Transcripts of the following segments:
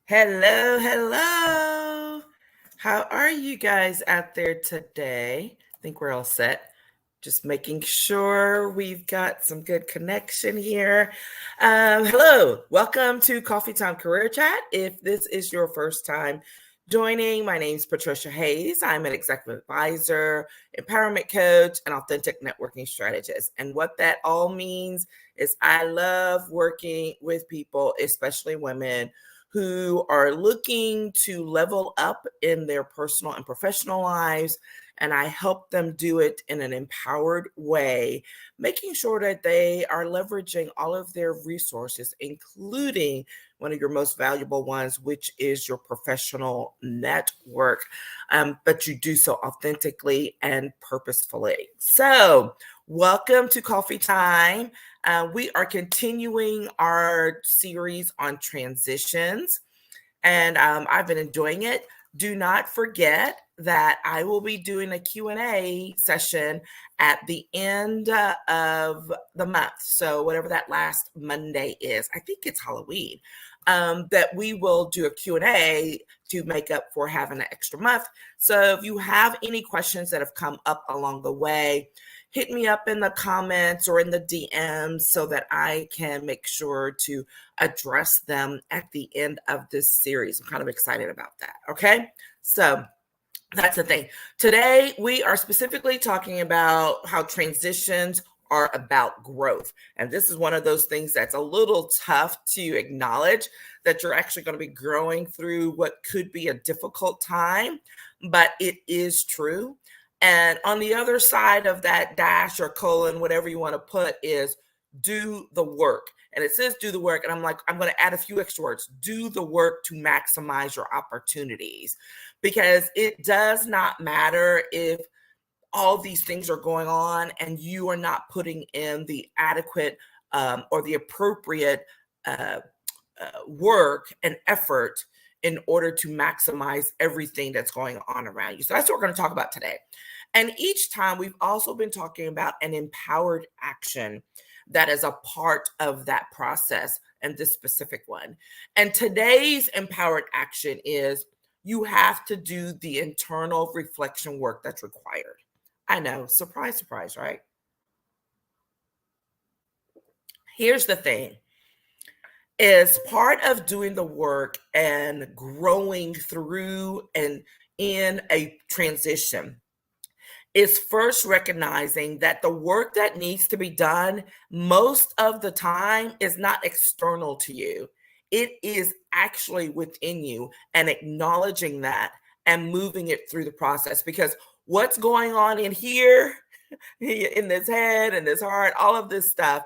Hello, hello. How are you guys out there today? I think we're all set. Just making sure we've got some good connection here. Hello, welcome to Coffee Time Career Chat. If this is your first time joining, my name is Patricia Hayes. I'm an executive advisor, empowerment coach, and authentic networking strategist. And what that all means is I love working with people, especially women, who are looking to level up in their personal and professional lives. And I help them do it in an empowered way, making sure that they are leveraging all of their resources, including one of your most valuable ones, which is your professional network. But you do so authentically and purposefully. So, welcome to Coffee Time. We are continuing our series on transitions, and I've been enjoying it. Do not forget that I will be doing a Q&A session at the end of the month. So whatever that last Monday is, I think it's Halloween, that we will do a Q&A to make up for having an extra month. So if you have any questions that have come up along the way, hit me up in the comments or in the DMs so that I can make sure to address them at the end of this series. I'm kind of excited about that. Okay. So that's the thing. Today, we are specifically talking about how transitions are about growth. And this is one of those things that's a little tough to acknowledge, that you're actually going to be growing through what could be a difficult time, but it is true. And on the other side of that dash or colon, whatever you want to put, is do the work. And it says do the work. And I'm like, I'm going to add a few extra words. Do the work to maximize your opportunities, because it does not matter if all these things are going on and you are not putting in the adequate or the appropriate work and effort in order to maximize everything that's going on around you. So that's what we're going to talk about today. And each time we've also been talking about an empowered action that is a part of that process, and this specific one. And today's empowered action is you have to do the internal reflection work that's required. I know, surprise, surprise, right? Here's the thing. Is part of doing the work and growing through and in a transition is first recognizing that the work that needs to be done most of the time is not external to you. It is actually within you, and acknowledging that and moving it through the process, because what's going on in here, in this head and this heart, all of this stuff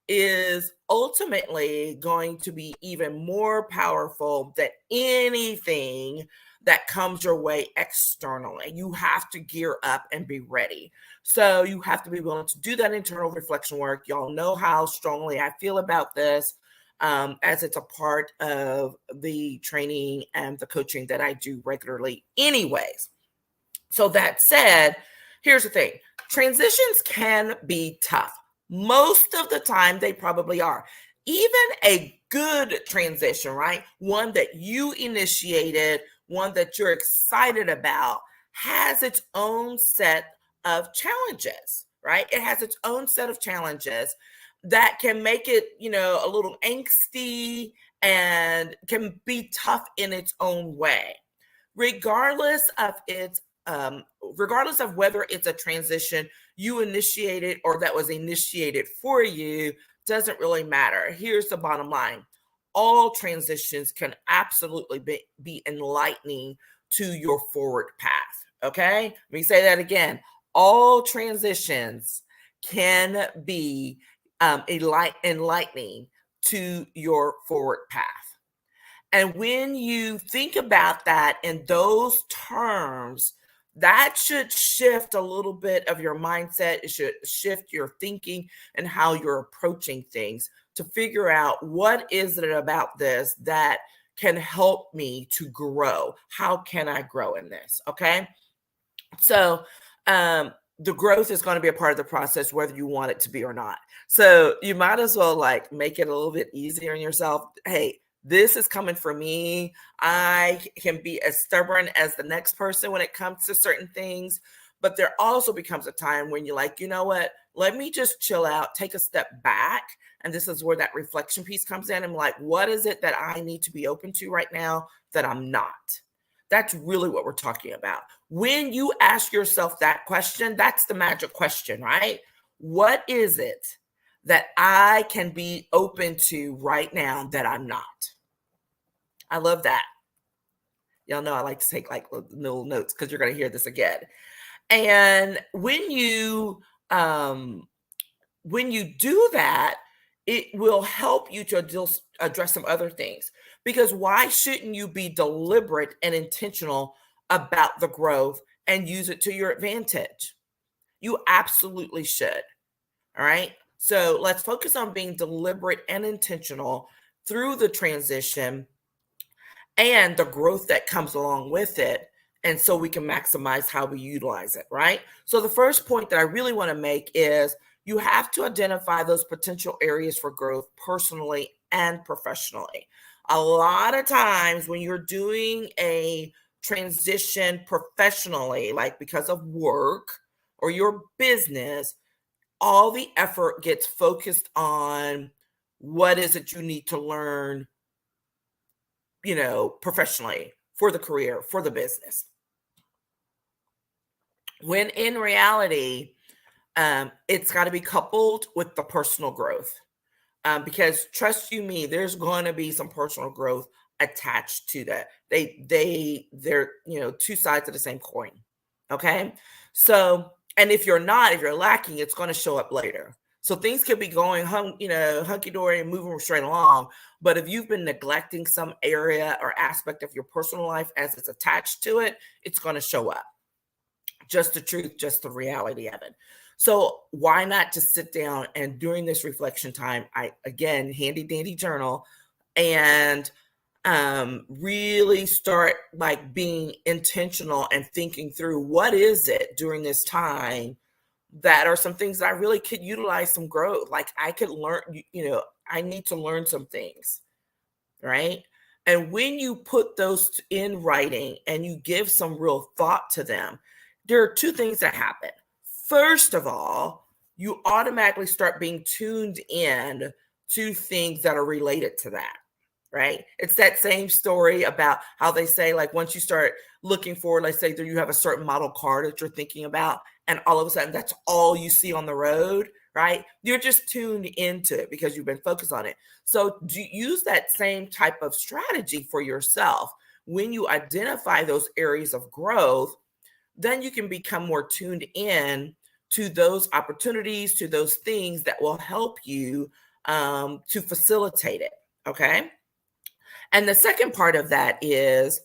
is ultimately going to be even more powerful than anything that comes your way externally. You have to gear up and be ready. So you have to be willing to do that internal reflection work. Y'all know how strongly I feel about this, as it's a part of the training and the coaching that I do regularly anyways. So that said, here's the thing. Transitions can be tough. Most of the time, they probably are. Even a good transition, right? One that you initiated, one that you're excited about, has its own set of challenges, right? It has its own set of challenges that can make it, a little angsty and can be tough in its own way. Regardless of whether it's a transition you initiated or that was initiated for you, doesn't really matter. Here's the bottom line. All transitions can absolutely be enlightening to your forward path. Okay? Let me say that again. All transitions can be enlightening to your forward path. And when you think about that in those terms, that should shift a little bit of your mindset. It should shift your thinking and how you're approaching things to figure out, what is it about this that can help me to grow? How can I grow in this? Okay. So, the growth is going to be a part of the process, whether you want it to be or not. So you might as well make it a little bit easier on yourself. Hey, This is coming for me. I can be as stubborn as the next person when it comes to certain things. But there also becomes a time when you're like, you know what? Let me just chill out, take a step back. And this is where that reflection piece comes in. I'm like, what is it that I need to be open to right now that I'm not? That's really what we're talking about. When you ask yourself that question, that's the magic question, right? What is it that I can be open to right now that I'm not? I love that. Y'all know I like to take like little notes because you're going to hear this again. And when you do that, it will help you to address some other things. Because why shouldn't you be deliberate and intentional about the growth and use it to your advantage? You absolutely should. All right. So let's focus on being deliberate and intentional through the transition and the growth that comes along with it. And so we can maximize how we utilize it, right? So the first point that I really want to make is you have to identify those potential areas for growth personally and professionally. A lot of times when you're doing a transition professionally, like because of work or your business, all the effort gets focused on what is it you need to learn, professionally for the career, for the business. When in reality, it's got to be coupled with the personal growth. Because trust you me, there's going to be some personal growth attached to that. They're two sides of the same coin. Okay. So, and if you're lacking, it's going to show up later. So things could be going hunky-dory and moving straight along. But if you've been neglecting some area or aspect of your personal life as it's attached to it, it's going to show up. Just the truth, just the reality of it. So why not just sit down and during this reflection time, handy dandy journal, and really start like being intentional and thinking through what is it during this time that are some things that I really could utilize some growth. Like I could learn, I need to learn some things, right? And when you put those in writing and you give some real thought to them, there are two things that happen. First of all, you automatically start being tuned in to things that are related to that, right? It's that same story about how they say, like, once you start looking for, let's say that you have a certain model car that you're thinking about, and all of a sudden that's all you see on the road, right? You're just tuned into it because you've been focused on it. So use that same type of strategy for yourself. When you identify those areas of growth, then you can become more tuned in to those opportunities, to those things that will help you to facilitate it. Okay. And the second part of that is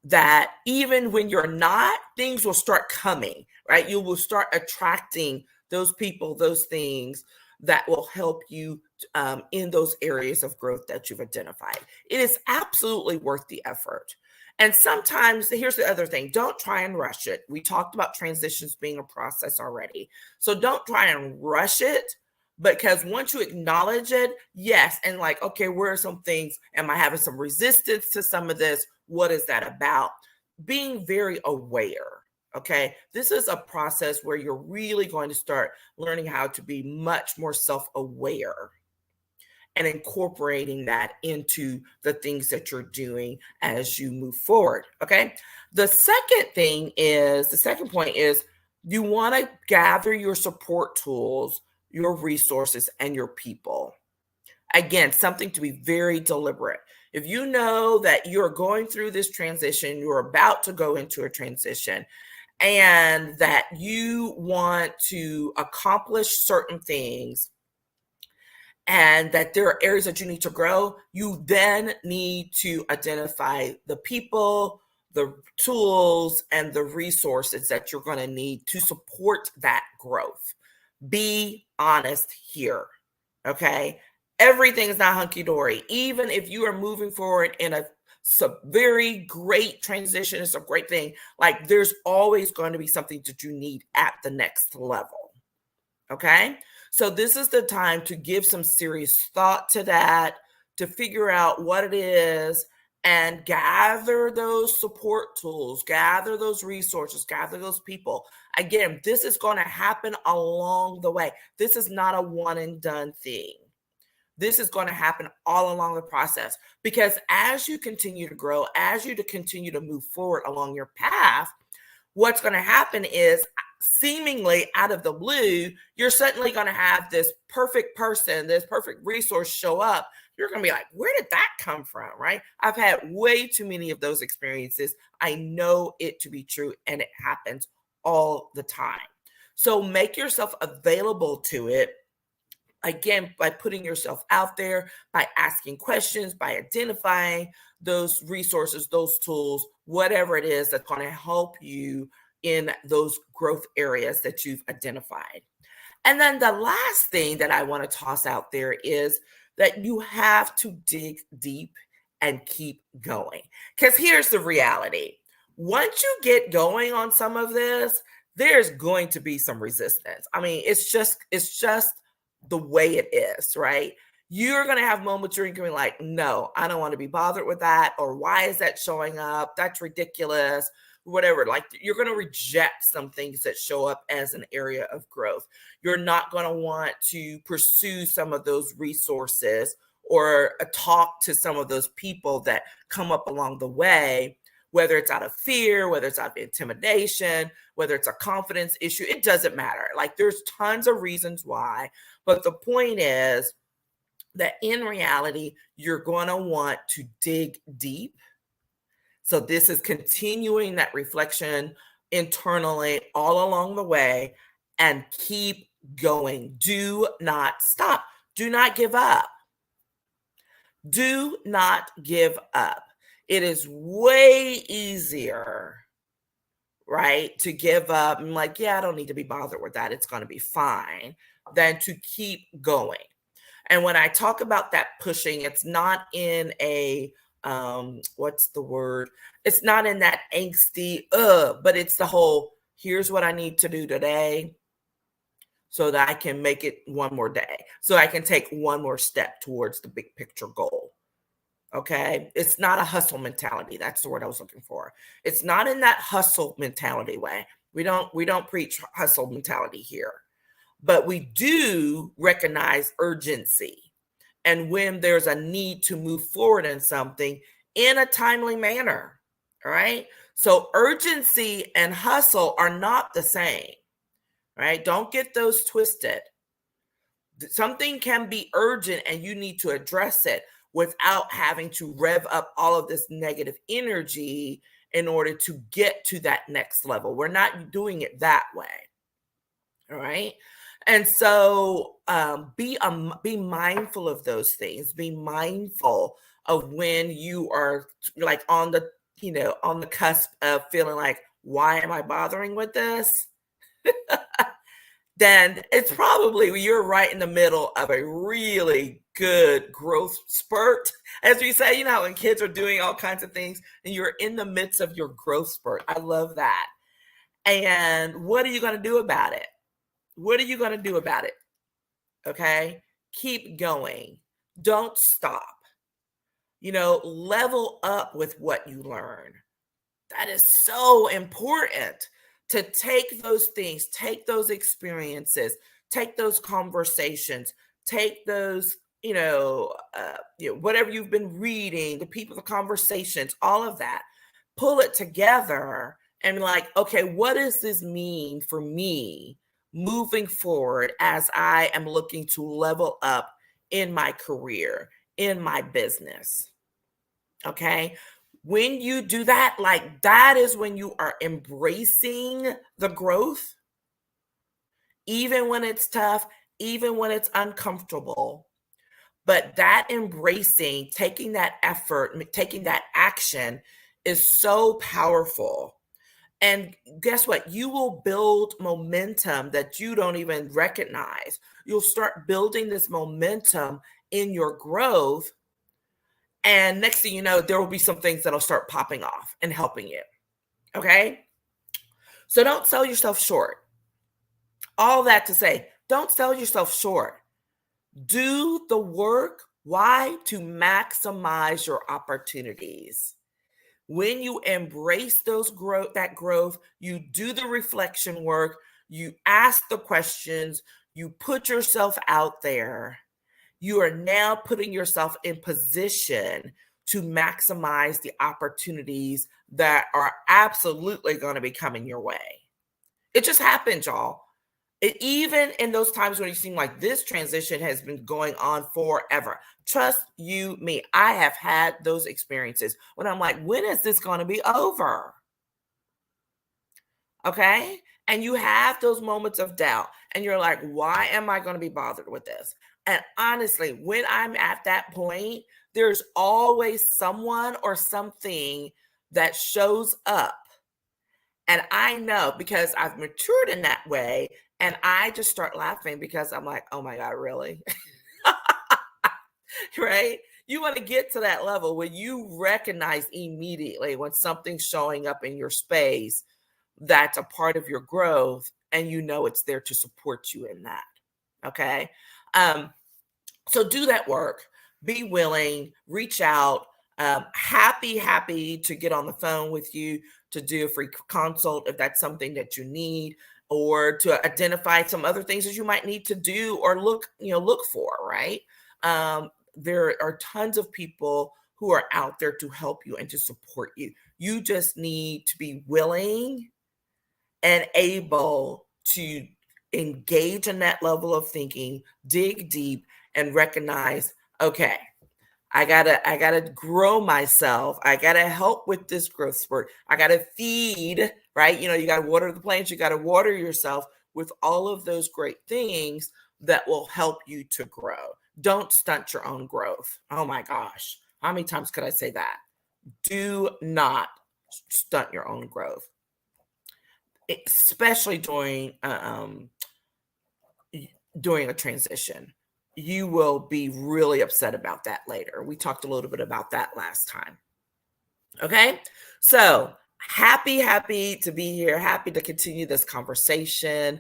that even when you're not, things will start coming, right? You will start attracting those people, those things that will help you in those areas of growth that you've identified. It is absolutely worth the effort. And sometimes, here's the other thing, don't try and rush it. We talked about transitions being a process already. So don't try and rush it, because once you acknowledge it, yes, and like, okay, where are some things? Am I having some resistance to some of this? What is that about? Being very aware, okay? This is a process where you're really going to start learning how to be much more self-aware and incorporating that into the things that you're doing as you move forward, okay? The second point is you want to gather your support tools, your resources, and your people. Again, something to be very deliberate. If you know that you're going through this transition, you're about to go into a transition, and that you want to accomplish certain things, and that there are areas that you need to grow, you then need to identify the people, the tools, and the resources that you're going to need to support that growth. Be honest here, okay? Everything is not hunky-dory. Even if you are moving forward in a very great transition, it's a great thing. Like, there's always going to be something that you need at the next level, okay? So this is the time to give some serious thought to that, to figure out what it is and gather those support tools, gather those resources, gather those people. Again, this is going to happen along the way. This is not a one and done thing. This is going to happen all along the process, because as you continue to grow, as you to continue to move forward along your path, what's going to happen is, seemingly out of the blue, you're suddenly going to have this perfect person, this perfect resource show up. You're going to be like, where did that come from? Right? I've had way too many of those experiences. I know it to be true, and it happens all the time. So make yourself available to it. Again, by putting yourself out there, by asking questions, by identifying those resources, those tools, whatever it is that's going to help you in those growth areas that you've identified. And then the last thing that I want to toss out there is that you have to dig deep and keep going. Because here's the reality. Once you get going on some of this, there's going to be some resistance. I mean, it's just the way it is, right? You're going to have moments where you're going to be like, no, I don't want to be bothered with that. Or why is that showing up? That's ridiculous. Whatever. Like, you're going to reject some things that show up as an area of growth. You're not going to want to pursue some of those resources or talk to some of those people that come up along the way, whether it's out of fear, whether it's out of intimidation, whether it's a confidence issue. It doesn't matter. Like, there's tons of reasons why. But the point is that in reality, you're going to want to dig deep. So this is continuing that reflection internally all along the way, and keep going. Do not stop. Do not give up. Do not give up. It is way easier, right, to give up and like, yeah, I don't need to be bothered with that. It's going to be fine, than to keep going. And when I talk about that pushing, it's not in a what's the word? It's not in that angsty, but it's the whole, here's what I need to do today so that I can make it one more day, so I can take one more step towards the big picture goal. Okay. It's not a hustle mentality. That's the word I was looking for. It's not in that hustle mentality way. We don't preach hustle mentality here, but we do recognize urgency. And when there's a need to move forward in something in a timely manner. All right. So urgency and hustle are not the same, right? Don't get those twisted. Something can be urgent and you need to address it without having to rev up all of this negative energy in order to get to that next level. We're not doing it that way. All right. And so be mindful of those things. Be mindful of when you are like on the cusp of feeling like, why am I bothering with this? Then it's probably you're right in the middle of a really good growth spurt. As we say, when kids are doing all kinds of things and you're in the midst of your growth spurt. I love that. And what are you going to do about it? What are you going to do about it? Okay. Keep going. Don't stop. Level up with what you learn. That is so important, to take those things, take those experiences, take those conversations, take those, whatever you've been reading, the people, the conversations, all of that, pull it together and be like, okay, what does this mean for me moving forward as I am looking to level up in my career, in my business? Okay. When you do that, like, that is when you are embracing the growth, even when it's tough, even when it's uncomfortable. But that embracing, taking that effort, taking that action is so powerful. And guess what? You will build momentum that you don't even recognize. You'll start building this momentum in your growth. And next thing you know, there will be some things that'll start popping off and helping you. Okay. So don't sell yourself short. All that to say, don't sell yourself short. Do the work, Why? To maximize your opportunities. When you embrace that growth, you do the reflection work, you ask the questions, you put yourself out there, you are now putting yourself in position to maximize the opportunities that are absolutely going to be coming your way. It just happens, y'all. Even in those times when you seem like this transition has been going on forever, trust you me, I have had those experiences when I'm like, when is this going to be over? Okay. And you have those moments of doubt, and you're like, why am I going to be bothered with this? And honestly, when I'm at that point, there's always someone or something that shows up. And I know because I've matured in that way, and I just start laughing because I'm like, oh my God, really? Right? You want to get to that level where you recognize immediately when something's showing up in your space that's a part of your growth, and you know it's there to support you in that. Okay. Um, so do that work, be willing, reach out. Happy to get on the phone with you to do a free consult if that's something that you need, or to identify some other things that you might need to do or look for, right? There are tons of people who are out there to help you and to support you. You just need to be willing and able to engage in that level of thinking, dig deep, and recognize, okay, I gotta grow myself. I gotta help with this growth spurt. I gotta feed, right? You gotta water the plants, you gotta water yourself with all of those great things that will help you to grow. Don't stunt your own growth. Oh my gosh. How many times could I say that? Do not stunt your own growth, especially during a transition. You will be really upset about that later. We talked a little bit about that last time. Okay. So happy to be here. Happy to continue this conversation.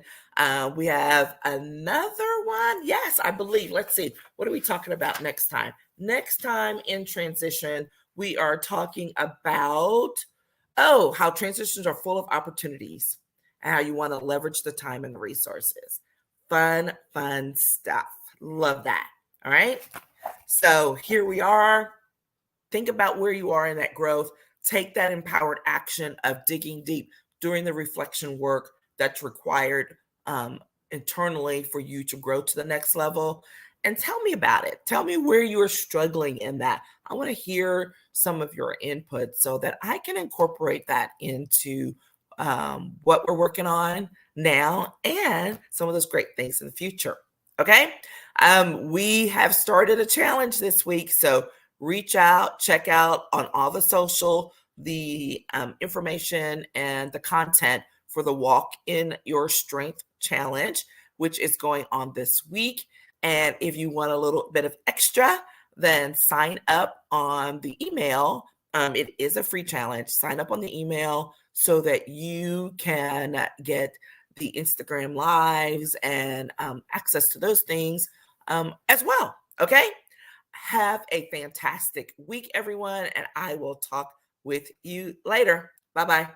We have another one. Yes, I believe. Let's see. What are we talking about next time? Next time in transition, we are talking about, how transitions are full of opportunities and how you want to leverage the time and the resources. Fun stuff. Love that. All right. So here we are. Think about where you are in that growth. Take that empowered action of digging deep, doing the reflection work that's required internally for you to grow to the next level. And tell me about it. Tell me where you are struggling in that. I want to hear some of your input so that I can incorporate that into what we're working on now and some of those great things in the future. Okay. We have started a challenge this week. So reach out, check out on all the social, the information and the content for the Walk in Your Strength Challenge, which is going on this week. And if you want a little bit of extra, then sign up on the email. It is a free challenge. Sign up on the email so that you can get the Instagram lives and access to those things as well. Okay. Have a fantastic week, everyone, and I will talk with you later. Bye-bye.